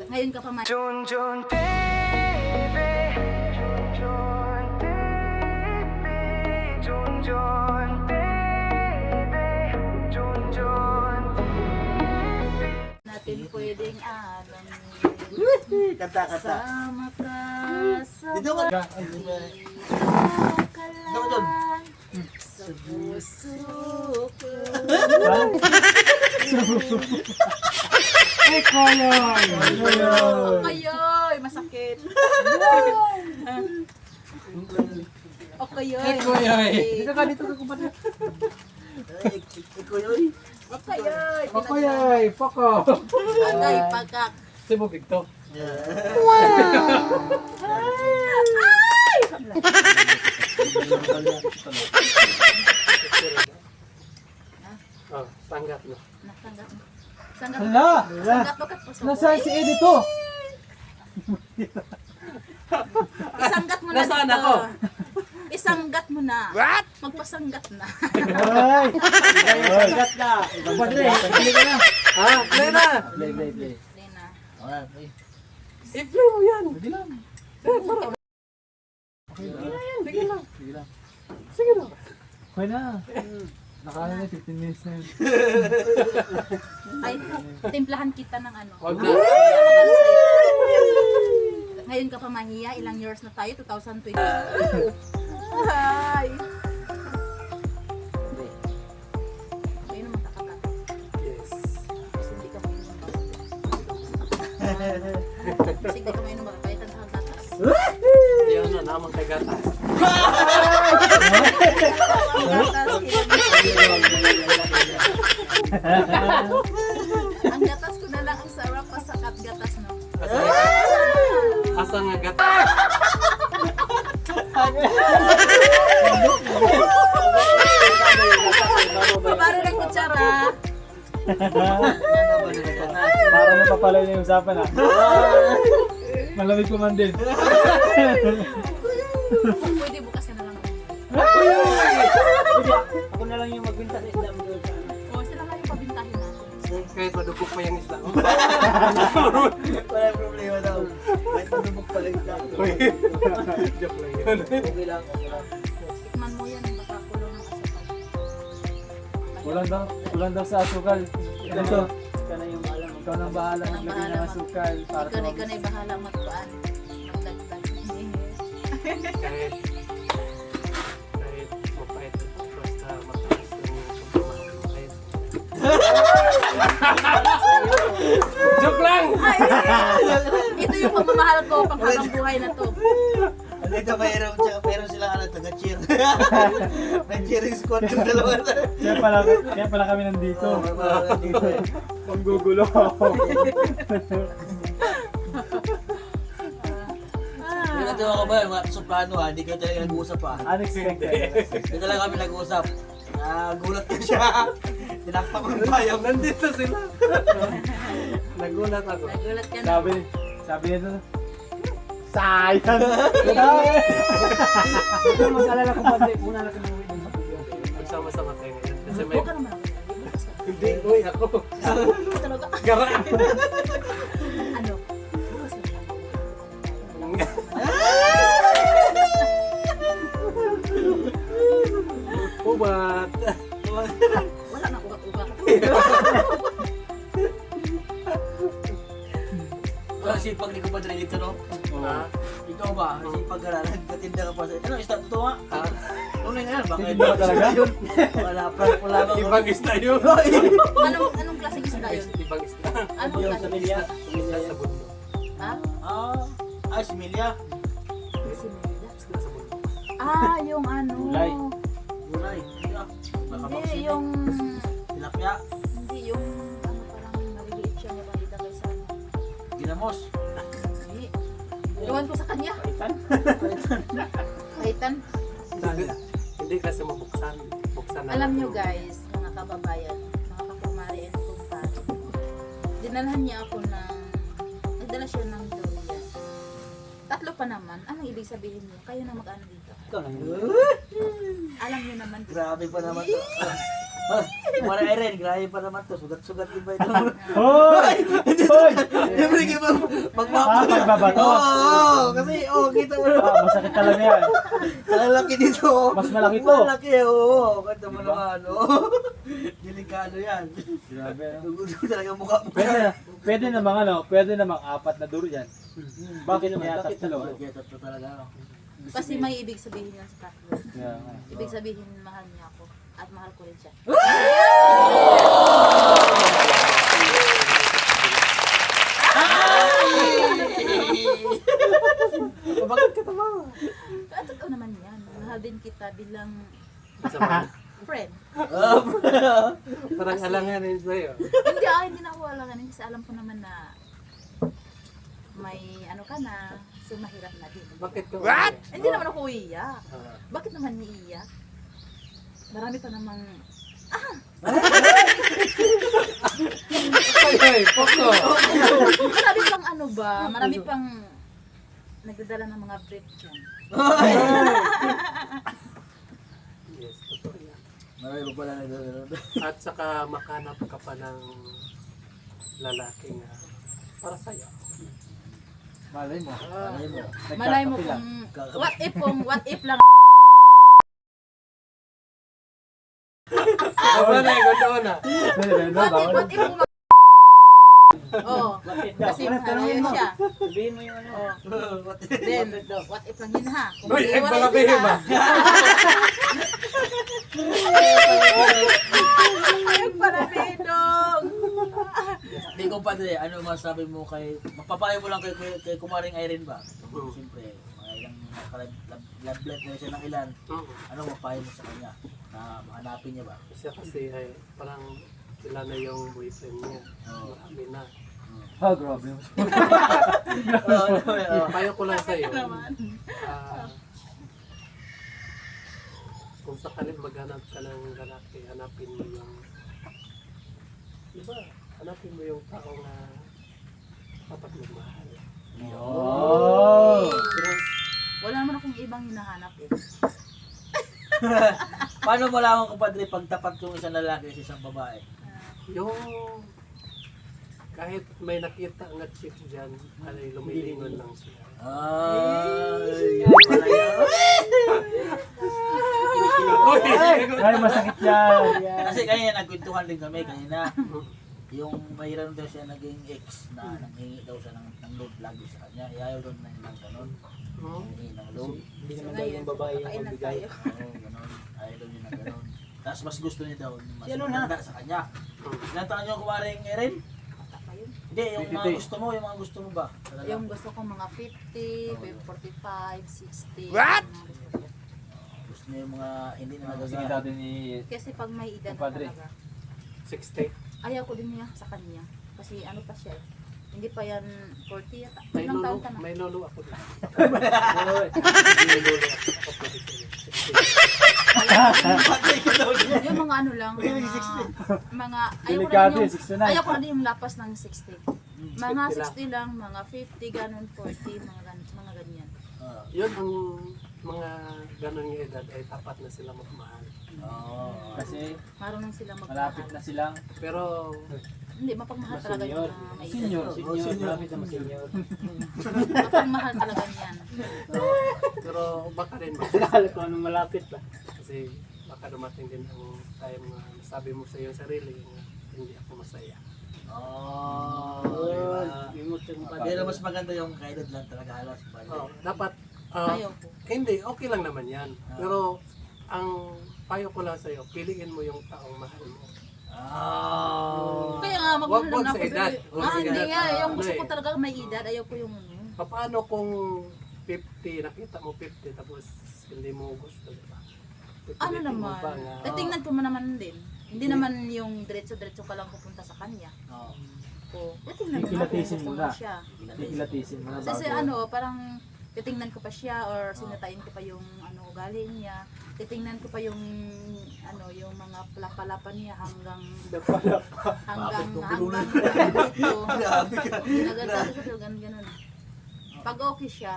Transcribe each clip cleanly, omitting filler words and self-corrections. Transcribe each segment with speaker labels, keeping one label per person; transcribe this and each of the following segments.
Speaker 1: Ngayon ka pa man.
Speaker 2: Jun Jun baby, Jun Jun baby, Jun Jun baby, Jun Jun
Speaker 1: Natin pwedeng alam.
Speaker 3: Kanta.
Speaker 1: Sama ka sa
Speaker 3: Dito ka.
Speaker 1: kalan. Sa puso ko. Okayoy, masakit. Okayoy.
Speaker 4: Dito ka, kumpadre.
Speaker 3: Ikaw yun.
Speaker 1: Okayoy.
Speaker 4: Pakoy, pako.
Speaker 1: Agay, pagkak.
Speaker 4: Sibugig to. Oh, sanggap mo.
Speaker 1: Nasanggap mo. Sanggap mo.
Speaker 4: Hala!
Speaker 1: Sanggap mo ka po sa
Speaker 4: Nasaan si Eddie to?
Speaker 1: Isanggat mo na
Speaker 4: Nasaan
Speaker 1: dito.
Speaker 4: ako?
Speaker 1: Isanggat mo na.
Speaker 2: What?
Speaker 1: Magpasanggat na.
Speaker 4: Ay!
Speaker 3: Sagat na.
Speaker 4: Kumpadre, pili ka na. Ha? Play na!
Speaker 3: Play.
Speaker 1: Lena.
Speaker 3: Alright, play.
Speaker 4: I-play mo yan. Hindi lang.
Speaker 3: Sige lang.
Speaker 4: Sige na. Okay na. Nakala na 15 minutes na yun.
Speaker 1: Ay, timplahan kita ng ano.
Speaker 4: Wag na.
Speaker 1: Ngayon ka pa mahiya, ilang years na tayo, 2020. Ay. Ayun naman kakata.
Speaker 4: Yes.
Speaker 1: Kasi hindi ka mainom ba? Kasi hindi ka mainom ba? Kahit ang gatas.
Speaker 4: Yan na, namang kay gatas.
Speaker 1: Ang gatas ko na lang ang sarap pa sa gatas, no?
Speaker 4: Asa nga gatas?
Speaker 1: Para ng kutsara.
Speaker 4: Parang napapalay na yung usapan ha. Malamig ko man din.
Speaker 1: Pwede bukas ka na lang.
Speaker 3: Ako na lang yung magbinta sa Islam doon.
Speaker 1: O, sila nga yung pabintahin natin.
Speaker 4: Kahit madugok pa yung isla.
Speaker 3: Wala problema daw. Kahit manubok pa lang ito.
Speaker 4: Joke lang yun.
Speaker 3: Okay lang.
Speaker 1: Tikman mo yan, baka kulo ng asukal.
Speaker 4: Kulang daw sa asukal. Ito,
Speaker 3: Ika na yung alam.
Speaker 4: ikaw nang bahala maglagay ng asukal para
Speaker 1: Ikaw
Speaker 4: tumabos.
Speaker 1: na bahala magpaan. Magdagdag.
Speaker 4: Kahit mapait basta mataas yung pagmamahal. Joke lang!
Speaker 1: Ito yung pagmamahal ko, panghabang buhay na to.
Speaker 3: Dito mayroon silang taga-cheer. May cheering squad yung dalawa.
Speaker 4: Kaya pala kami nandito.
Speaker 3: Dito eh.
Speaker 4: Panggugulo.
Speaker 3: Hindi na tawa ka ba yung suplano ha? Hindi kayo talaga nag-uusap ha?
Speaker 4: Unexpected.
Speaker 3: Hindi talaga kami nag-uusap. Nagulat ko siya. Tinakpak ko yung bayang.
Speaker 4: Nandito sila. Nagulat ako.
Speaker 1: Nagulat ka na.
Speaker 4: Sabi nito, sayang! Ito mag-alala ko ba? Una na kami uwi ng Baguio. Magsama-sama tayo ngayon. Kasi may...
Speaker 1: Huwag ka naman ako. Bukas ka.
Speaker 4: Hindi, uy, ako.
Speaker 1: Talaga.
Speaker 4: Gara!
Speaker 1: Ano? Bukas ka.
Speaker 4: Ubat!
Speaker 1: Wala na ugat-ugat.
Speaker 3: Sipag ni Kumadre dito no?
Speaker 4: Ha?
Speaker 3: Ikaw ba? Sipag ka na. Nagkatinda ka pa sa... Ano, isda totoo nga?
Speaker 4: Ha?
Speaker 3: Tunay nga yan. Baka
Speaker 4: Hindi ba talaga?
Speaker 3: Wala, prank wala ka.
Speaker 4: Ibang isda yun.
Speaker 1: Anong klaseng isda yun?
Speaker 4: Ibang isda.
Speaker 1: Anong
Speaker 3: Yung
Speaker 1: klaseng
Speaker 3: Samilya?
Speaker 1: isda?
Speaker 4: Isda sa bundok.
Speaker 1: Ha?
Speaker 3: Ay, si Milya.
Speaker 4: Isda sa bundok.
Speaker 1: Ah, yung ano.
Speaker 4: Gulay.
Speaker 3: Gulay. Baka
Speaker 1: Hindi,
Speaker 3: baksin.
Speaker 1: yung...
Speaker 3: Tilapia.
Speaker 1: Hindi, yung... Ano, parang maliliit siya. May balita kayo sa ano.
Speaker 3: Ginamos.
Speaker 1: Hindi. Iwan ko sa kanya.
Speaker 4: Kaitan?
Speaker 1: Kaitan.
Speaker 4: Hindi kasi mabuksan. Buksan na.
Speaker 1: Alam nyo guys, mga kababayan, mga kakumari and kumpare, dinalhan niya ako ng, nagdala siya ng durian. Tatlo pa naman, anong ibig sabihin niyo? Kayo na mag-ano dito.
Speaker 3: Ikaw na yun.
Speaker 1: Alam niyo naman.
Speaker 3: Grabe pa naman to. Mara Irene, grabe pa naman to. Sugat-sugat din ba ito?
Speaker 4: Hoy! Hoy!
Speaker 3: Siyempre,
Speaker 4: Pagbabato.
Speaker 3: Oo, kasi, kita mo naman.
Speaker 4: Masakit talaga yan.
Speaker 3: Sa lalaki dito.
Speaker 4: Mas malaki to.
Speaker 3: Malaki, oo. Kanta mo naman, oo. Delikado yan.
Speaker 4: Grabe, no?
Speaker 3: Dugo talaga mukha mo.
Speaker 4: Pwede namang 4 na durian. Bakit kaya tatlo?
Speaker 3: Kaya tatlo talaga, no?
Speaker 1: Kasi may ibig sabihin yan sa tatlo.
Speaker 4: Kaya nga.
Speaker 1: Ibig sabihin, mahal niya ako. At mahal ko rin siya.
Speaker 3: Bakit ka tumawa?
Speaker 1: At totoo naman yan. Mahal din kita bilang friend.
Speaker 5: Parang alanganin sa'yo.
Speaker 1: Hindi na ako alanganin kasi alam ko naman na may ano ka na, so mahirap na din.
Speaker 5: Bakit ka?
Speaker 1: Hindi naman ako iiyak.
Speaker 5: Ah.
Speaker 1: Bakit naman iiyak? Marami pa namang,
Speaker 5: Ay, poko.
Speaker 1: marami pang ano ba, marami pang nagdadala ng mga brief dyan.
Speaker 5: Yes, totoo yan.
Speaker 3: Marami pa pala nagdadala.
Speaker 5: At saka makanap ka pa ng lalaking para sa'yo.
Speaker 4: Malay mo.
Speaker 3: Malay mo.
Speaker 1: Malay mo
Speaker 4: Nagkakape lang.
Speaker 1: kung, what if lang,
Speaker 5: Wala na yung doon na.
Speaker 1: what if mo oh, kasi malayo siya.
Speaker 4: Sabihin mo yung ano.
Speaker 1: Then, what if lang yun ha? Kung
Speaker 5: Uy,
Speaker 1: hindi,
Speaker 5: egg
Speaker 1: what if
Speaker 5: malabihin
Speaker 1: yun,
Speaker 5: ba?
Speaker 1: Ayun pala, Bedong!
Speaker 3: Hindi ko padre, ano masabi mo kay, mapapayo mo lang kay Kumaring Irene ba? Siyempre, mga ilang love life na siya ng ilan. Ano mapayo mo sa kanya? Na mahanapin niya ba?
Speaker 5: Siya kasi ay parang sila na yung boyfriend niya.
Speaker 3: Oo.
Speaker 5: Marami na.
Speaker 4: Ah, grabe.
Speaker 5: Payo ko lang sa'yo. Kung sakaling maghanap ka ng lalaki, hanapin mo yung hanapin mo yung tao na dapat magmahal.
Speaker 4: Oh!
Speaker 1: Wala naman akong ibang hinahanap eh.
Speaker 3: Paano malaman ko padre pag tapat yung isang lalaki sa isang babae?
Speaker 5: Yung kahit may nakita nga chick dyan, ay lumilingon lang siya.
Speaker 3: Ay, yun pala yun.
Speaker 4: Ay, masakit yan.
Speaker 3: Kasi kanina nagkwentuhan din kami kanina. Yung mayroon daw siya naging ex na nanghingi daw siya ng load lagi sa kanya. Ayaw daw na ng ganon. Nanghingi ng load.
Speaker 4: Hindi
Speaker 1: So ngayon, kainan tayo.
Speaker 3: Oo, ganon. Ayaw daw niya ng ganon. Tapos mas gusto niya daw mas maganda sa kanya. Ilan taon niyo kumaring Erin?
Speaker 1: Bata pa yun.
Speaker 3: Hindi, yung mga gusto mo, yung mga gusto mo ba? Talaga.
Speaker 1: Yung gusto ko mga 50, 45, 60.
Speaker 3: What? Gusto niya yung mga hindi na
Speaker 4: Sige
Speaker 3: nagagawa.
Speaker 4: natin ni...
Speaker 1: Kasi pag may edad na
Speaker 4: Padre.
Speaker 1: talaga,
Speaker 5: 60.
Speaker 1: ayaw ko din niya sa kanya. Kasi ano pa siya eh. Hindi pa yan 40 yata.
Speaker 5: May
Speaker 1: Ilang taon
Speaker 5: lolo,
Speaker 1: ka na?
Speaker 5: may lolo ako dito. May lolo ako pwede sa'yo. 60.
Speaker 1: Yung mga ano lang, mga
Speaker 4: Delikado yun, 69.
Speaker 1: ayaw ko na din yung lapas ng 60. Mga
Speaker 5: 50
Speaker 1: 60 lang, mga 50, ganun, 40, mga ganyan.
Speaker 3: Ah,
Speaker 5: Yun ang mga ganun yung edad ay tapat na sila magmahal.
Speaker 3: oo.
Speaker 4: Kasi
Speaker 1: Marunong silang
Speaker 4: malapit
Speaker 1: magmahal.
Speaker 4: na silang
Speaker 5: Pero
Speaker 1: Hindi, mapagmahal talaga yung
Speaker 4: senior.
Speaker 1: mga may edad.
Speaker 4: Senior. Malapit na senior.
Speaker 1: Mapagmahal talaga yan.
Speaker 5: pero baka rin ba?
Speaker 4: Akala ko anong malapit ba?
Speaker 5: Kasi baka dumating din ang time na sabi mo sa iyong sarili na hindi ako masaya.
Speaker 3: Pero mas maganda yung kaedad lang talaga halos.
Speaker 5: Oh, dapat
Speaker 1: Ayaw ko.
Speaker 5: hindi, okay lang naman yan. Pero ang payo ko lang sa'yo, piliin mo yung taong mahal mo.
Speaker 1: Kaya nga, magmahal
Speaker 5: Wag
Speaker 1: na
Speaker 5: sa
Speaker 1: ako.
Speaker 5: edad. Wag sa
Speaker 1: Hindi
Speaker 5: edad.
Speaker 1: nga, yung gusto
Speaker 5: Ano
Speaker 1: ko
Speaker 5: eh.
Speaker 1: talaga may edad, ayaw ko yung ano.
Speaker 5: Paano kung 50, nakita mo 50 tapos hindi mo gusto, di ba?
Speaker 1: Ano
Speaker 5: Pipilitin mo
Speaker 1: naman,
Speaker 5: ba nga,
Speaker 1: titingnan ko man naman din. Hindi naman yung diretso-diretso ka lang pupunta sa kanya.
Speaker 3: Oo.
Speaker 1: O, titingnan mo na kung
Speaker 4: Kikilatesin
Speaker 1: gusto
Speaker 4: mo
Speaker 1: mo
Speaker 4: na.
Speaker 1: siya.
Speaker 4: Kikilatesin mo na
Speaker 1: Kasi
Speaker 4: bago.
Speaker 1: ano, parang titingnan ko pa siya or sinatayin ko pa yung ano ugali niya. Titingnan ko pa yung ano, yung mga palapa niya hanggang dito.
Speaker 3: Grabe ka.
Speaker 1: Nagagano ganun. Pag okay siya,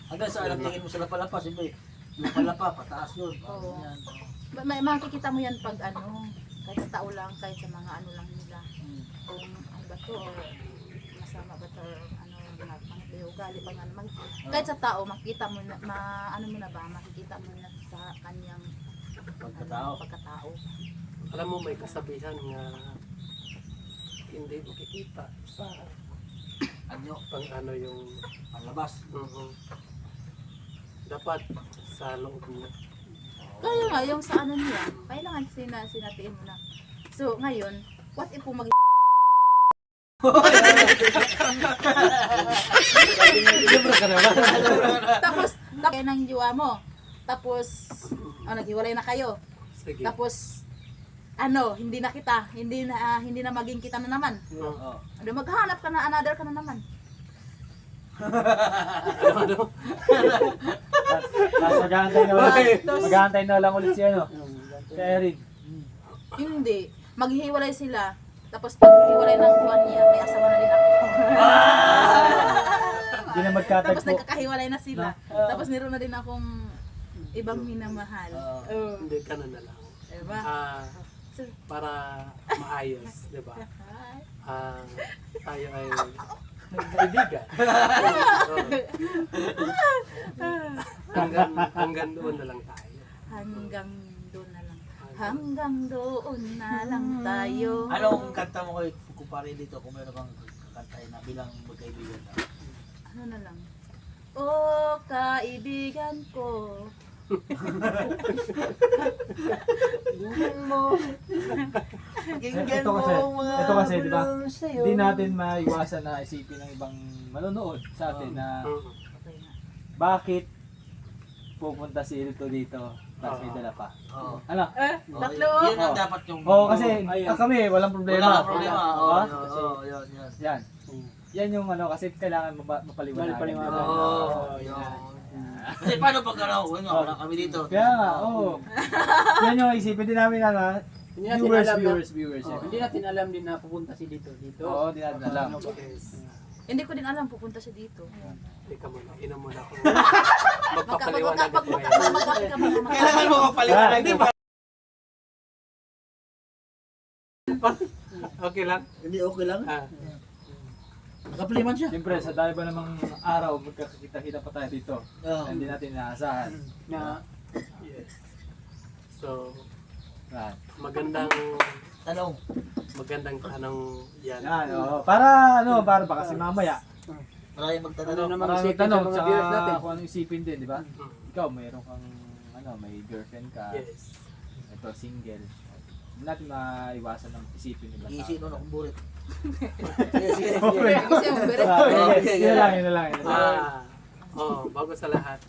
Speaker 3: Hanggang sa alam tingin mo sa lapalapa, siyempre. Yung palapa, pataas yun.
Speaker 1: Oo.
Speaker 3: Yan.
Speaker 1: makikita mo yan pag ano, Kahit sa tao lang, kahit sa mga ano lang nila.
Speaker 3: Mm.
Speaker 1: Kung ano ba to, or masama ba to, or ano, mga ugali ba nga naman. Kahit sa tao, makita mo na, ano mo na ba, makikita mo na sa kanyang pagkatao.
Speaker 5: Alam mo, may kasabihan nga hindi makikita sa
Speaker 3: Anyo,
Speaker 5: pang ano yung
Speaker 3: ang labas.
Speaker 5: dapat sa loob mo.
Speaker 1: Kaya nga, yung sa ano niya, kailangan sinatiin mo na. So, ngayon, what if kung
Speaker 4: Siyempre ka naman.
Speaker 1: tapos ng jiwa mo. Tapos, naghiwalay na kayo.
Speaker 5: Sige.
Speaker 1: Tapos, hindi na kita, hindi na maging kita na naman.
Speaker 3: Oo.
Speaker 1: Ano, maghanap ka na, another ka na naman.
Speaker 4: Tapos maghahantay na lang ulit si ano. Si Erin.
Speaker 1: Hindi. Maghihiwalay sila. Tapos pag hiwalay ng buwan niya, may asawa na rin ako.
Speaker 4: Hindi na
Speaker 1: Tapos
Speaker 4: magkatagpo.
Speaker 1: nagkakahiwalay na sila. Tapos meron na din akong ibang minamahal. Oh.
Speaker 5: Hindi ka na lang.
Speaker 1: Diba?
Speaker 5: Para maayos, di ba? Tayo ay kaibigan. Hanggang doon na lang tayo.
Speaker 1: Hanggang doon na lang. Hanggang doon na lang tayo.
Speaker 3: Anong kanta mo kay kumpare dito kung meron kang kantahin na bilang magkaibigan na?
Speaker 1: Ano na lang? Oh, kaibigan ko.
Speaker 3: Pakinggan
Speaker 4: Ito kasi,
Speaker 3: mo mga
Speaker 4: ito kasi, di ba?
Speaker 3: bulong sa'yo.
Speaker 4: Hindi natin maiwasan na isipin ng ibang manonood sa atin na
Speaker 1: Okay na.
Speaker 4: bakit pupunta si Rito dito tapos may dala pa.
Speaker 3: Oo.
Speaker 4: Ano?
Speaker 1: Tatlo.
Speaker 3: Yun ang dapat yung...
Speaker 4: Oo, kasi kami walang problema.
Speaker 3: Wala kang problema. Oo,
Speaker 4: Diba?
Speaker 3: yun.
Speaker 4: Yan. Yan yung ano, kasi kailangan mapaliwanagan.
Speaker 3: Oo, yun. Kasi paano pag wala kami dito.
Speaker 4: Kaya nga, oo. Yan yung isipin din namin na
Speaker 6: Hindi natin
Speaker 4: viewers.
Speaker 6: alam Hindi natin alam din na pupunta si dito.
Speaker 4: Oo, di natin alam.
Speaker 5: Yes.
Speaker 1: Hindi ko din alam pupunta siya dito.
Speaker 5: Teka muna, inom muna ako. Magpapaliwanag ako ngayon.
Speaker 1: Magkape ka muna.
Speaker 3: Kailangan mo mapaliwanag, di ba?
Speaker 5: Okay lang?
Speaker 3: Hindi okay lang.
Speaker 5: Ah,
Speaker 3: Nakapaliman siya.
Speaker 4: Siyempre, sa dahil ba namang araw, magkakita-kita pa tayo dito.
Speaker 3: Oo.
Speaker 4: Hindi natin inaasahan.
Speaker 6: Na
Speaker 5: yes. So,
Speaker 4: Yan.
Speaker 5: magandang
Speaker 3: Tanong.
Speaker 5: tanong yan.
Speaker 4: Yan, oo. Para baka si mamaya.
Speaker 3: Maraming
Speaker 6: ano
Speaker 3: magtatanong.
Speaker 6: naman
Speaker 4: Maraming
Speaker 6: isipin sa
Speaker 4: tanong,
Speaker 6: mga
Speaker 4: tsaka
Speaker 6: viewers natin.
Speaker 4: kung anong isipin din, di ba?
Speaker 5: Mm.
Speaker 4: Ikaw, mayroon kang, may girlfriend ka.
Speaker 5: Yes.
Speaker 4: Ito, single. Hindi natin maiwasan ng isipin nila.
Speaker 3: Iisi nun akong burit. Sige.
Speaker 1: Kasi yung beret.
Speaker 4: Yun lang, yun lang.
Speaker 5: Bago sa lahat,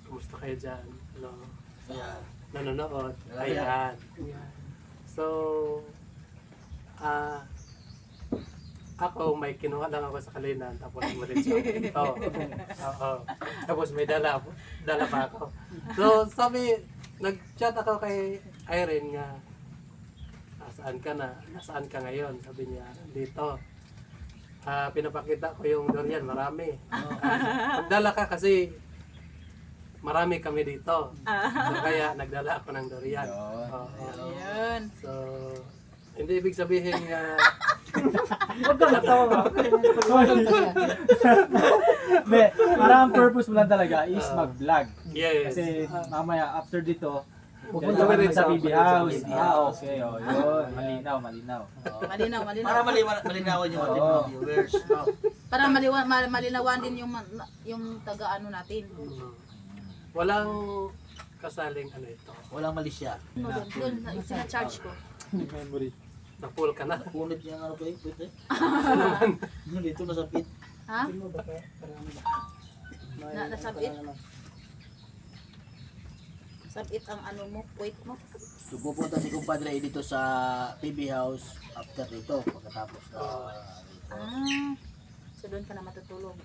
Speaker 5: kumusta kayo dyan? Ano, nanonood? Ayan. So, ako may kinuha lang ako sa Kalinan, tapos umalis ako dito. Oo. Tapos may dala pa ako. So, nag-chat ako kay Irene nga, nasaan ka ngayon? Sabi niya, dito. Pinapakita ko yung durian, marami. Magdala ka kasi marami kami dito. So, kaya nagdala ako ng durian. Oo.
Speaker 1: Yun.
Speaker 5: So, hindi ibig sabihin nga
Speaker 4: Huwag ka natawa. Hindi, parang ang purpose mo lang talaga is mag-vlog.
Speaker 5: yes.
Speaker 4: Kasi mamaya after dito,
Speaker 5: Pupunta
Speaker 4: pupunta
Speaker 5: ka rin
Speaker 4: rin sa
Speaker 5: sa
Speaker 4: BB
Speaker 5: BB
Speaker 4: House.
Speaker 5: House.
Speaker 4: Okay, yun. Malinaw.
Speaker 1: Malinaw.
Speaker 3: Para malinawan yung ating mga viewers.
Speaker 1: Para malinawan din yung taga-ano natin.
Speaker 5: Walang kasaling ito.
Speaker 3: Walang mali siya.
Speaker 1: Doon, sina-charge ko.
Speaker 4: Memory.
Speaker 5: Na-full ka na.
Speaker 3: Punit yung pit eh. Dito nasa pit.
Speaker 1: Ha? Nasabit. Sabit ang ano mo, weight mo.
Speaker 3: So pupunta si kumpadre dito sa PB House after dito pagkatapos na
Speaker 1: So doon ka na matutulog.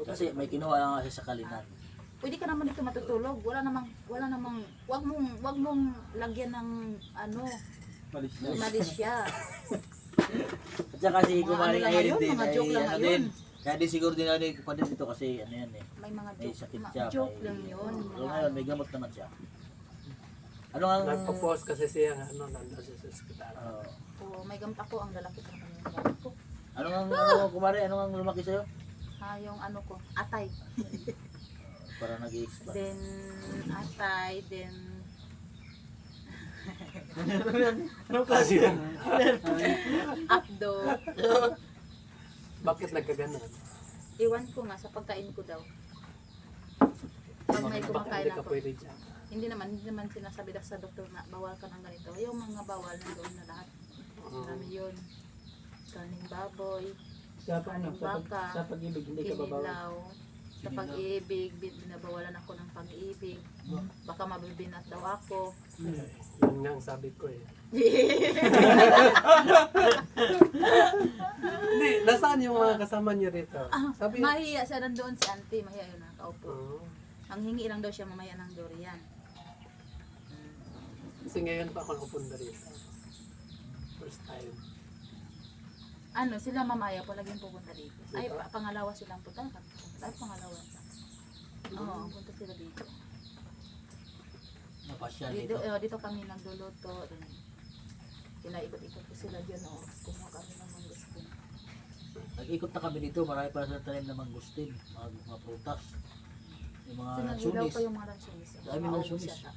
Speaker 3: kasi may kinuha lang kasi sa Kalinan.
Speaker 1: Pwede ka naman dito matutulog. Wala namang wag mong lagyan ng malisya.
Speaker 3: At saka si
Speaker 1: Mga
Speaker 3: kumaring
Speaker 1: ano lang
Speaker 3: Irene
Speaker 1: ngayon,
Speaker 3: din
Speaker 1: mga
Speaker 3: ay
Speaker 1: joke lang
Speaker 3: ano
Speaker 1: ngayon.
Speaker 3: din. Kaya din siguro din ano yung kumpadre dito kasi ano yan eh.
Speaker 1: May mga
Speaker 3: May
Speaker 1: joke.
Speaker 3: sakit siya.
Speaker 1: Joke
Speaker 3: may-
Speaker 1: lang yun.
Speaker 3: So ngayon may gamot naman siya. Ano ang...
Speaker 5: Nagpo-post kasi siya nga, ano, nandun siya sa ospital.
Speaker 1: Oo, may gamit ako, ang lalaki pa naman yung gamit ko.
Speaker 3: Ano ang kumari? Ano ang lumaki sa'yo?
Speaker 1: Yung ano ko, atay.
Speaker 3: Para nag-i-expand.
Speaker 1: Then, atay, then,
Speaker 3: Ano kasi yan?
Speaker 1: abdo.
Speaker 5: Bakit nagkaganon?
Speaker 1: Iwan ko nga sa pagkain ko daw. Pag may kumakain
Speaker 5: Hindi ka
Speaker 1: ako.
Speaker 5: pwede dyan.
Speaker 1: Hindi naman sinasabi daw sa doktor na bawal ka ng ganito. Yung mga bawal nandoon na lahat. Marami yun. Kaning baboy,
Speaker 6: Sa ano,
Speaker 1: Baka,
Speaker 6: sa pag-ibig hindi ka babawal.
Speaker 1: kinilaw. Sa pag-ibig, binabawalan ako ng pag-ibig. Baka mabibinat daw ako.
Speaker 5: Yun nga ang sabi ko eh. Hindi, nasaan yung mga kasama niyo rito? Sabi,
Speaker 1: Mahiya siya nandoon si auntie. Mahiya yun nakaupo.
Speaker 5: Oo.
Speaker 1: Ang hingi lang daw siya mamaya ng durian.
Speaker 5: Kasi ngayon pa ako napunta rito. First time.
Speaker 1: Ano, sila mamaya po laging pupunta dito. Ay, pangalawa silang punta. Ay, pangalawa. Oo, punta sila dito.
Speaker 3: Napasyal
Speaker 1: Dito,
Speaker 3: dito.
Speaker 1: dito kami nagluluto. Kinaikot-ikot ko sila dyan. Kumuha kami ng mangustin.
Speaker 3: Nag-ikot na kami dito. Marami para sa tanim na mangustin. Mga prutas. Yung mga
Speaker 1: Sinagilaw
Speaker 3: lansunis.
Speaker 1: pa yung mga lansunis.
Speaker 3: Dami ng
Speaker 1: Maubos
Speaker 3: lansunis.
Speaker 1: yata.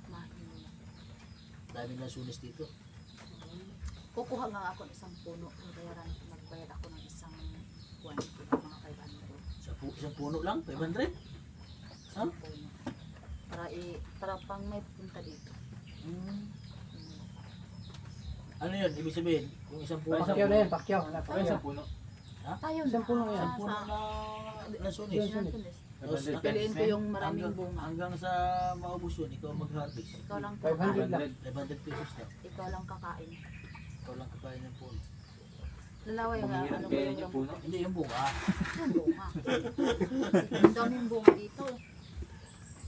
Speaker 1: Mahina na.
Speaker 3: Dami lansunis dito.
Speaker 1: Kukuha nga ako ng isang puno. Magbayad ako ng isang quantity ng mga 500.
Speaker 3: Isang puno lang? 500? Ha?
Speaker 1: Puno. Para pang may punta dito.
Speaker 3: Ano yun? Ibig sabihin, yung isang puno.
Speaker 6: Pakyaw na yan, pakyaw.
Speaker 4: Ay, isang puno.
Speaker 1: Tayo
Speaker 6: Isang puno yan.
Speaker 3: Isang puno na lansunis.
Speaker 1: Lansunis.
Speaker 3: Tapos
Speaker 1: Piliin ko yung maraming
Speaker 3: hanggang,
Speaker 1: bunga.
Speaker 3: hanggang sa maubos yun, ikaw mag-harvest.
Speaker 1: Ikaw lang
Speaker 6: 500
Speaker 1: kakain.
Speaker 6: lang.
Speaker 3: 500 pesos na.
Speaker 1: Ikaw lang kakain.
Speaker 3: Ikaw lang kakain ng puno.
Speaker 1: Lalaway nga.
Speaker 4: Mahirap
Speaker 1: Ano ba
Speaker 4: kaya
Speaker 1: yung
Speaker 4: yung puno.
Speaker 3: Hindi yung bunga.
Speaker 1: Yung bunga. Ang daming bunga dito.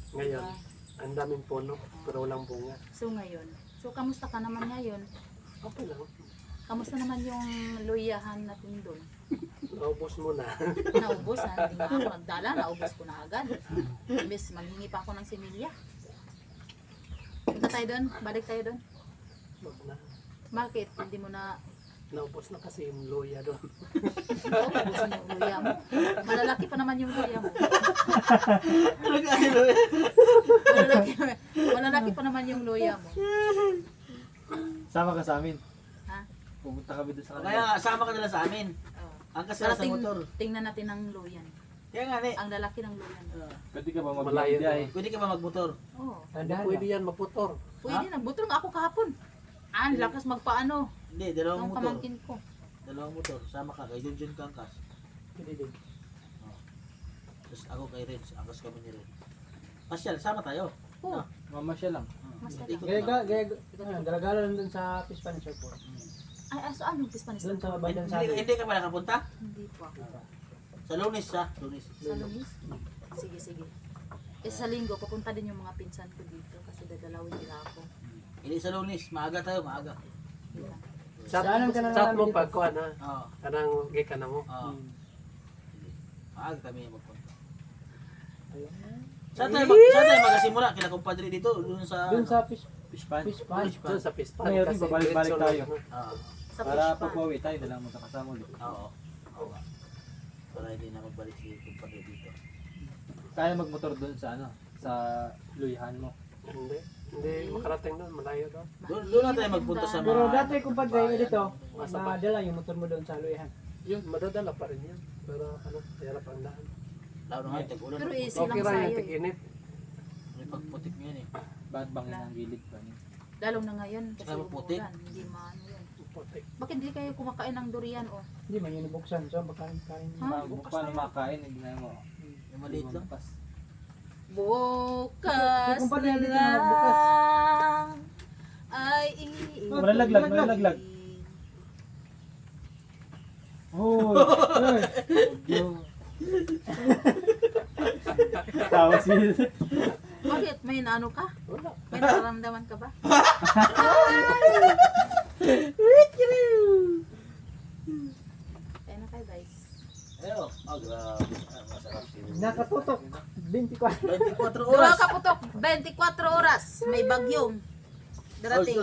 Speaker 5: Ngayon, ang daming puno, pero walang bunga.
Speaker 1: So ngayon. So kamusta ka naman ngayon?
Speaker 5: Okay lang.
Speaker 1: Kamusta naman yung luyahan natin doon?
Speaker 5: Naubos mo na.
Speaker 1: Naubos ha? Hindi nga ako nagdala. Naubos ko na agad. Imbes maghingi pa ako ng similya. Punta tayo doon? Balik tayo doon?
Speaker 5: Wag na.
Speaker 1: Bakit? Hindi mo na
Speaker 5: Naubos na kasi yung loya doon.
Speaker 1: ubusin yung luya mo. Malalaki pa naman yung luya mo. Malalaki pa naman yung luya mo.
Speaker 4: Sama ka sa amin.
Speaker 1: Ha?
Speaker 4: Pupunta kami doon sa
Speaker 3: Kaya
Speaker 4: kanila.
Speaker 3: nga, sama ka nila sa amin.
Speaker 1: Oh.
Speaker 3: Ang kasama sa motor.
Speaker 1: Tingnan natin ang luyan.
Speaker 3: Kaya nga, ne.
Speaker 1: Ang lalaki ng luyan.
Speaker 4: Pwede ka ba
Speaker 5: Malayo
Speaker 4: magbiyahe?
Speaker 3: Pwede ka ba magmotor?
Speaker 1: Oo.
Speaker 6: Tandaan
Speaker 5: Pwede
Speaker 6: lang.
Speaker 5: yan maputor.
Speaker 1: Pwede na. Buto nga ako kahapon. Ang lakas magpaano.
Speaker 3: Hindi, dalawang
Speaker 1: Ang
Speaker 3: motor.
Speaker 1: pamangkin ko.
Speaker 3: Dalawang motor. Sama ka kay Junjun Kangkas.
Speaker 5: Pwede din.
Speaker 3: Tapos ako kay Renz. Angkas kami ni Renz. Pasyal, sama tayo.
Speaker 1: Oo.
Speaker 4: Mama siya lang.
Speaker 1: Mas
Speaker 3: Ikot
Speaker 6: Gaya,
Speaker 3: lang.
Speaker 6: galagala lang dun sa Pispan Airport.
Speaker 1: Ay, so anong Pispanis?
Speaker 6: Doon sa
Speaker 3: Hindi,
Speaker 6: bandang sabi.
Speaker 3: hindi ka ba nakapunta?
Speaker 1: Hindi po ako.
Speaker 3: Sa Lunes ha? Lunes.
Speaker 1: Sa Lunis? Sige, sige. Eh sa linggo, pupunta din yung mga pinsan ko dito kasi dadalawin nila ako.
Speaker 3: Hindi sa Lunes. Maaga tayo, maaga.
Speaker 6: Saan ka na
Speaker 5: Chat mo
Speaker 6: namin
Speaker 5: pag
Speaker 6: dito?
Speaker 5: kuha na.
Speaker 3: Oo.
Speaker 5: Kanang gika na mo.
Speaker 3: Oo.
Speaker 6: Hmm.
Speaker 3: Maaga kami magpunta. Saan tayo magasimula? Kila kumpadre dito? Doon sa...
Speaker 6: Doon sa
Speaker 4: Pispan.
Speaker 6: Pispan.
Speaker 5: Doon sa Pispan.
Speaker 4: Ngayon,
Speaker 5: Kasi
Speaker 4: babalik-balik
Speaker 5: diretso
Speaker 4: tayo.
Speaker 5: lang,
Speaker 3: Oo.
Speaker 1: Sa
Speaker 4: Para
Speaker 1: Pispan.
Speaker 4: pagpawi tayo, dala mo kasama ulit.
Speaker 3: Oo. Oo nga. Para hindi na magbalik si kumpadre dito.
Speaker 4: Kaya magmotor doon sa ano, sa luyahan mo.
Speaker 5: Hindi. Hindi makarating doon. Malayo doon.
Speaker 3: Doon na tayo magpunta sa mga...
Speaker 6: Pero dati kung pag
Speaker 3: bayan.
Speaker 6: dito,
Speaker 5: Masa-
Speaker 6: madala yung motor mo doon sa luyahan.
Speaker 5: Yun, madadala pa rin yun. Pero ano, hirap ang daan.
Speaker 3: Lalo na nga, tag-ulan.
Speaker 1: Pero easy
Speaker 5: Okay
Speaker 1: lang
Speaker 5: ra
Speaker 1: sa'yo
Speaker 5: yung
Speaker 1: eh.
Speaker 5: tig-init.
Speaker 3: May pagputik mo yan eh.
Speaker 4: Bakit bangin ang gilid ba niya?
Speaker 1: Lalong na ngayon kasi
Speaker 3: Saka maputik.
Speaker 1: umuulan. Hindi maano yan.
Speaker 5: Putik.
Speaker 1: Bakit hindi kayo kumakain ng durian o?
Speaker 6: Hindi man yun ibuksan. So, bakain.
Speaker 1: Ha?
Speaker 4: Paano makain? Hindi na mo.
Speaker 3: Yung maliit lang.
Speaker 4: Pas.
Speaker 1: Bukas
Speaker 6: Kung paano yan dito
Speaker 1: na
Speaker 6: magbukas?
Speaker 1: lang ay
Speaker 4: Malalaglag, malalaglag. Oh, tawa si
Speaker 1: Bakit? May naano ka?
Speaker 5: Wala.
Speaker 1: May nararamdaman ka ba? Kaya na kayo guys.
Speaker 3: Ayun. Oh, grabe. Ah, masarap sila.
Speaker 6: Nakatutok. 24.
Speaker 3: 24
Speaker 1: Dua
Speaker 3: oras.
Speaker 1: ka putok. 24 oras, may bagyong darating.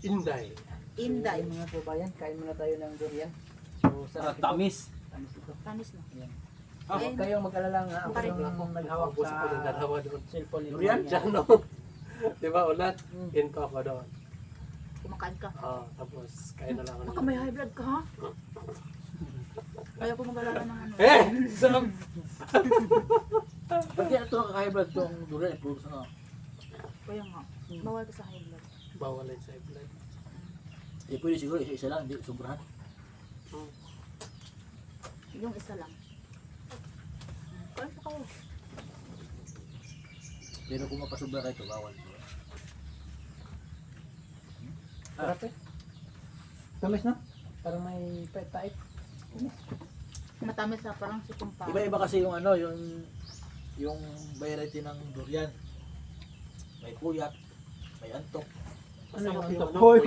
Speaker 5: Inday.
Speaker 1: Inday.
Speaker 6: Ayun mga kababayan, kain muna tayo ng durian. So, sarap ito.
Speaker 4: Tamis.
Speaker 6: Tamis ito.
Speaker 1: Tamis na.
Speaker 6: Ah, huwag kayong mag-alala nga ako
Speaker 1: Pareho.
Speaker 6: yung naghawak
Speaker 5: Ubus ako ng
Speaker 6: sa
Speaker 5: dalawa doon.
Speaker 6: cellphone ni
Speaker 3: Durian?
Speaker 6: Durian.
Speaker 5: Diyan, no? Di ba, ulat? Into ako doon.
Speaker 1: Kumakain ka.
Speaker 5: Tapos, kain na lang ako.
Speaker 1: Baka may high blood ka, ha? Kaya ko mag-alala ng ano.
Speaker 5: Eh! Sarap!
Speaker 3: Ba't yan ito high blood itong durian? Puro sa
Speaker 1: Kaya nga, bawal ka sa high blood.
Speaker 5: Bawal sa blood.
Speaker 3: pwede siguro isa lang, hindi sobrahan.
Speaker 1: Yung isa lang. Kaya pa kayo.
Speaker 3: Pero kung mapasobra kayo ito, bawal.
Speaker 6: Sarap eh. Tamis no? Parang may pait.
Speaker 1: Matamis na parang si kumpara.
Speaker 3: Iba-iba kasi yung ano, yung variety ng durian. May puyat, may antok.
Speaker 6: Ano yung
Speaker 1: Masarap
Speaker 6: antok?
Speaker 1: yun.
Speaker 6: Hoy,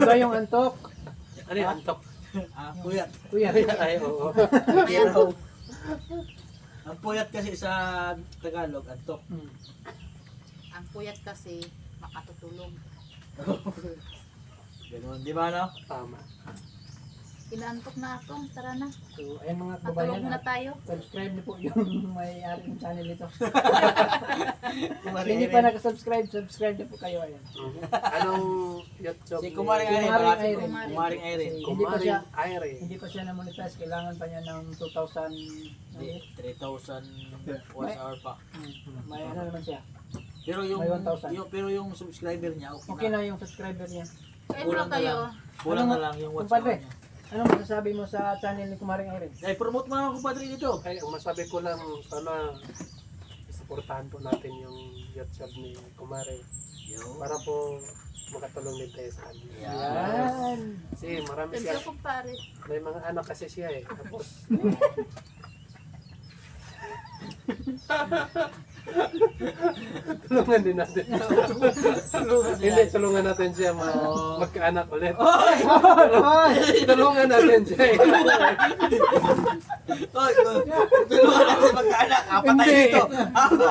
Speaker 6: iba yung antok.
Speaker 5: Ano yung antok?
Speaker 3: Puyat.
Speaker 6: Kuya.
Speaker 5: Ay, oo.
Speaker 3: Kiraw. Ang puyat kasi sa Tagalog, antok.
Speaker 1: Ang puyat kasi makatutulog.
Speaker 3: Ganun, di ba no?
Speaker 5: Tama.
Speaker 1: Inaantok na ako. Tara na.
Speaker 6: So, ayun mga
Speaker 1: Matulog
Speaker 6: kababayan,
Speaker 1: muna tayo.
Speaker 6: subscribe niyo po yung may-ari ng channel nito. Kung hindi pa nakasubscribe, subscribe niyo po kayo. Ayan.
Speaker 5: Anong YouTube?
Speaker 3: Si Kumaring
Speaker 6: Kumaring
Speaker 3: Irene, parati
Speaker 6: Irene.
Speaker 3: Kumaring Irene.
Speaker 6: Hindi pa siya,
Speaker 5: Irene.
Speaker 6: hindi pa siya na-monetize. Kailangan pa niya ng 2,000.
Speaker 3: Hindi, 3,000 watts hour pa.
Speaker 6: May ano naman siya.
Speaker 3: Pero yung,
Speaker 6: May 1,000.
Speaker 3: pero yung subscriber niya,
Speaker 6: Okay na yung subscriber niya.
Speaker 1: Kaya
Speaker 3: Kulang na
Speaker 1: kayo.
Speaker 3: lang. Kulang na lang yung watts hour
Speaker 6: Kumpadre,
Speaker 3: niya.
Speaker 6: anong masasabi mo sa channel ni Kumaring Irene?
Speaker 3: Ay, promote mo naman kumpadre dito.
Speaker 5: Ay, ang masabi ko lang, sana supportahan po natin yung YouTube ni Kumare para po makatulong din tayo sa kanya.
Speaker 6: Yan.
Speaker 5: Kasi marami
Speaker 1: Thank
Speaker 5: siya,
Speaker 1: you, kumpare.
Speaker 5: may mga anak kasi siya eh. Tapos, tulungan din natin. Hindi, tulungan natin siya magkaanak ulit. Tulungan natin siya eh.
Speaker 3: Oy, tulungan natin magkaanak. Apat tayo
Speaker 5: Hindi.
Speaker 3: dito.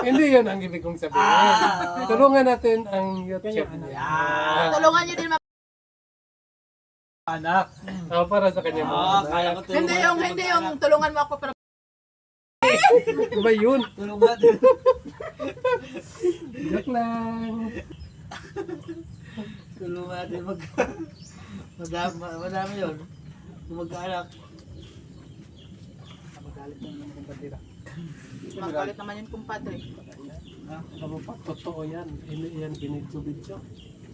Speaker 5: Hindi yun ang ibig kong sabihin. Tulungan natin ang YouTube niya.
Speaker 1: Tulungan nyo din
Speaker 3: Anak.
Speaker 5: Para sa kanya mo.
Speaker 3: Kaya ko tulungan.
Speaker 1: Hindi yung tulungan mo ako para
Speaker 5: Ano ba yun?
Speaker 3: Tulungan natin.
Speaker 5: Joke lang.
Speaker 3: Tulungan natin madami yun. Kung magkaanak.
Speaker 6: Magalit na naman kung patira.
Speaker 1: magalit naman yung kumpadre.
Speaker 5: Ano pa? Totoo yan. Yan binidyo-bidyo.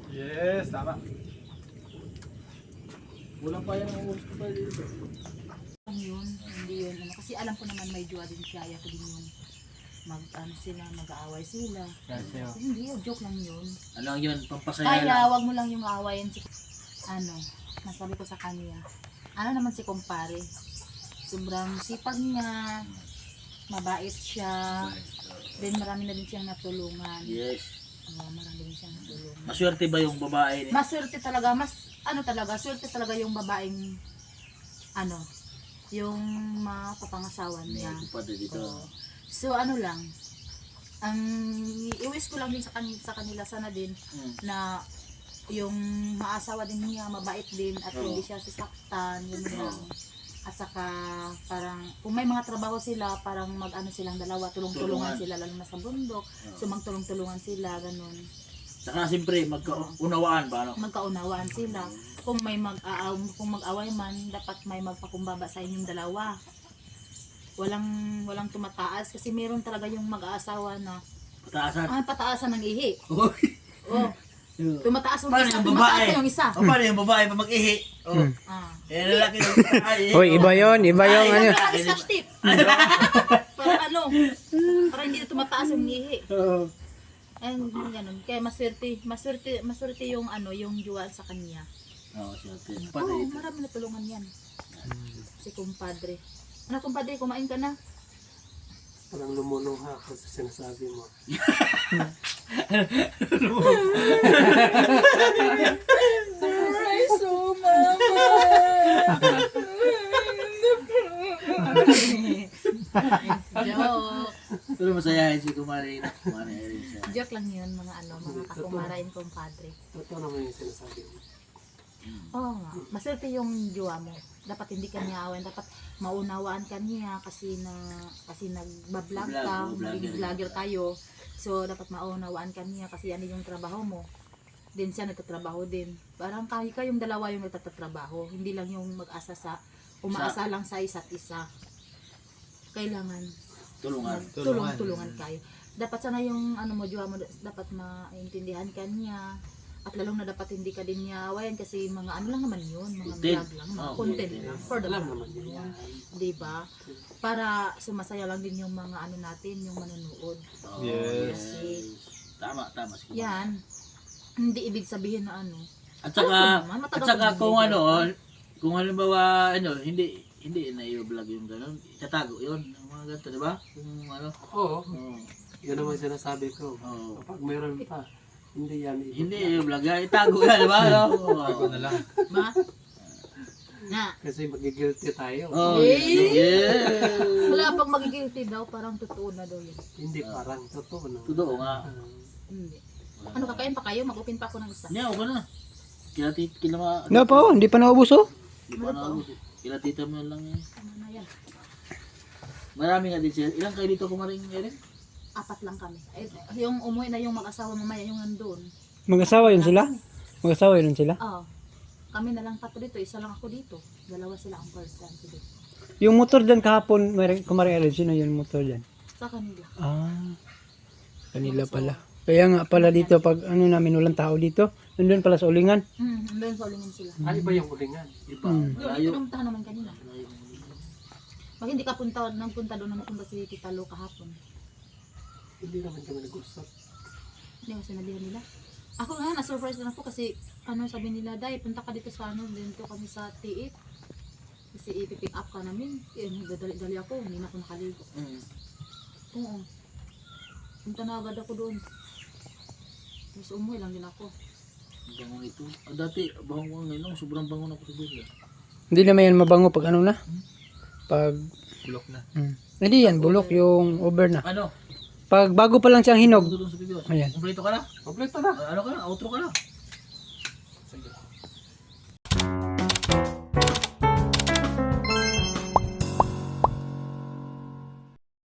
Speaker 4: Yes, tama.
Speaker 3: Wala pa yung umus ko pa dito.
Speaker 1: Yun, hindi yun. Ano, kasi alam ko naman may jowa din siya. Ayaw ko din yung mag-aaway sila. Hindi yun, joke lang yun.
Speaker 3: Ano yun? Pampasaya lang.
Speaker 1: Kaya wag mo lang yung aawayin si masabi ko sa kanya. Ano naman si kumpare? Sobrang sipag niya, mabait siya, then marami na din siyang natulungan.
Speaker 3: Yes.
Speaker 1: Marami din siyang natulungan.
Speaker 3: Maswerte ba yung babae?
Speaker 1: Maswerte talaga, swerte talaga yung babaeng, yung mapapangasawa niya.
Speaker 3: Kumpadre dito.
Speaker 1: Oo. So lang, ang i-wish ko lang din sa kanila sana din na yung maasawa din niya, mabait din at hindi siya sasaktan, yun lang. At saka parang kung may mga trabaho sila, parang mag-ano silang dalawa, tulong-tulungan sila lalo na sa bundok. So magtulong-tulungan sila, ganun.
Speaker 3: Saka siyempre, magkaunawaan ba? No?
Speaker 1: Magkaunawaan sila. Kung may mag-away man, dapat may magpakumbaba sa inyong dalawa. Walang tumataas kasi meron talaga yung mag-aasawa na
Speaker 3: Pataasan.
Speaker 1: pataasan ng ihi.
Speaker 3: Uy.
Speaker 1: Oh, tumataas yung
Speaker 3: Paano
Speaker 1: isa,
Speaker 3: yung
Speaker 1: tumataas
Speaker 3: babae?
Speaker 1: yung isa.
Speaker 3: O paano yung babae pa mag-ihi? Oh.
Speaker 1: Ah.
Speaker 3: Eh, lalaki yung ay,
Speaker 7: Hoy, iba yon, iba yung ano.
Speaker 1: Ay, scotch tape. Para para hindi na tumataas yung ihi. And ganun. Kaya maswerte yung yung jowa sa kanya.
Speaker 3: Oo, siyempre.
Speaker 1: Oo,
Speaker 3: Patay.
Speaker 1: marami na tulungan yan. Si kumpadre. Ano kumpadre, kumain ka na?
Speaker 5: Parang lumulungha ako sa sinasabi mo.
Speaker 1: Ay, so mama! Joke.
Speaker 3: Pero masayahin si Kumaring Irene siya.
Speaker 1: Joke lang yun, mga mga kakumarain kong padre.
Speaker 5: Totoo naman yung sinasabi mo.
Speaker 1: Oo nga, maswerte yung jowa mo. Dapat hindi ka niya awan, dapat maunawaan ka niya kasi nagbablog ka, maging vlogger kayo. So, dapat maunawaan ka niya kasi yan yung trabaho mo. Din siya nagtatrabaho din. Parang kayong dalawa yung nagtatrabaho. Hindi lang yung umaasa lang sa isa't isa. Kailangan tulungan kayo. Dapat sana yung jowa mo, dapat maintindihan ka niya. At lalong na dapat hindi ka din niya awayan kasi mga lang naman yun, mga vlog lang, mga content lang. For the
Speaker 5: Alam
Speaker 1: vlog
Speaker 5: naman yun.
Speaker 1: yun. Diba? Para sumasaya lang din yung mga natin, yung manonood.
Speaker 4: Yes.
Speaker 1: Kasi
Speaker 3: Tama si Kumaring.
Speaker 1: yan, hindi ibig sabihin na
Speaker 3: At saka,
Speaker 1: matagal
Speaker 3: at saka
Speaker 1: ko
Speaker 3: kung
Speaker 1: din
Speaker 3: kung halimbawa, hindi na i-vlog yung gano'n, itatago yun, yung mga ganito, di ba? Kung
Speaker 5: Oo,
Speaker 3: oo.
Speaker 5: yun naman sinasabi ko.
Speaker 3: Oo.
Speaker 5: Kapag mayroon pa, hindi yan
Speaker 3: Hindi i-vlog yan, itago yan, di ba?
Speaker 4: Ako na lang.
Speaker 1: ba? Na,
Speaker 5: Kasi magigilty tayo.
Speaker 3: Oh,
Speaker 1: Eh!
Speaker 3: yeah.
Speaker 1: wala pang magigilty daw, parang totoo na daw yun.
Speaker 5: Hindi parang totoo na.
Speaker 3: Totoo nga.
Speaker 1: Hindi. Kakain pa kayo? Mag-open pa ako ng isa.
Speaker 3: Niya, ako na. Kila
Speaker 6: No po, hindi pa naubos oh.
Speaker 3: Di pa na Kila tita mo lang yan.
Speaker 1: Ano na yan?
Speaker 3: Marami nga din siya. Ilang kayo dito Kumaring Irene?
Speaker 1: 4 lang kami. Yung umuwi na yung mag-asawa mamaya, yung nandun.
Speaker 6: Mag-asawa yun sila? Mag-asawa yun sila?
Speaker 1: Oo. Kami na lang 4 dito, isa lang ako dito. 2 sila ang first time ko dito.
Speaker 6: Yung motor dyan kahapon, Kumaring Irene, sino yung motor dyan?
Speaker 1: Sa kanila.
Speaker 6: Ah, kanila pala. Kaya nga pala dito, pag namin walang tao dito, nandun pala sa ulingan.
Speaker 1: Nandun sa ulingan sila.
Speaker 5: Ay, iba yung ulingan.
Speaker 3: Iba.
Speaker 1: Yun,
Speaker 3: Malayo.
Speaker 1: pinuntahan naman kanina. Pag hindi ka punta doon, nagpunta si Tita Lo kahapon.
Speaker 5: Hindi naman kami nag-usap.
Speaker 1: Hindi ko sinabihan nila. Ako nga, na-surprise lang ako kasi sabi nila, Day, punta ka dito sa dito kami sa T8. Kasi ipipick up ka namin. Nagdadali ako, hindi na ako nakaligo. Oo. Punta na agad ako doon. Tapos umuwi lang din ako.
Speaker 3: Bango nito. Dati, bango ngayon. Sobrang bango na ko siguro.
Speaker 6: Hindi naman yan mabango pag na? Pag...
Speaker 4: Bulok na.
Speaker 6: Hindi yan, bulok yung over na.
Speaker 3: Ano?
Speaker 6: Pag bago pa lang siyang hinog.
Speaker 3: Doon sa video.
Speaker 6: Ayan.
Speaker 3: Kompleto ka na?
Speaker 5: Kompleto na.
Speaker 3: Ano ka na? Outro ka na?